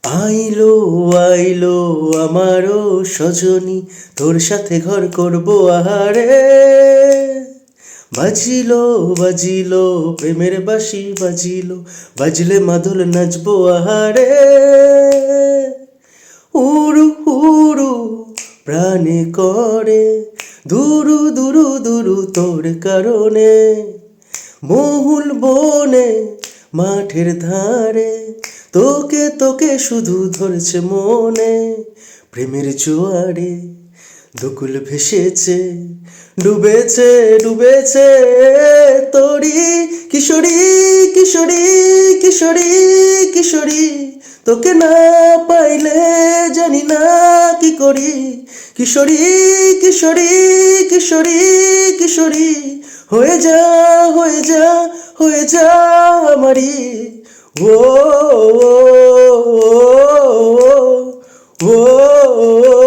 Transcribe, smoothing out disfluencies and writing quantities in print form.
আইলো আইলো আমারও সজনী, তোর সাথে ঘর করবো আহারে। বাজিলো বাজিলো প্রেমের বাঁশি বাজিলো, বাজলে মাদল নাচবো আহারে। উড়ু উড়ু প্রাণে করে দুরু দুরু দুরু তোর কারণে। মহুল বনে মাঠের ধারে তোকে তোকে শুধু ধরছে মনে। প্রেমের জোয়ারে দুকুল ভেসেছে, ডুবেছে ডুবেছে তোরি কিশোরী কিশোরী কিশোরী কিশোরী। তোকে না পাইলে জানি না কি করি। কিশোরী কিশোরী কিশোরী কিশোরী, হয়ে যা হয়ে যা হয়ে যা আমারি। ও ও ও ও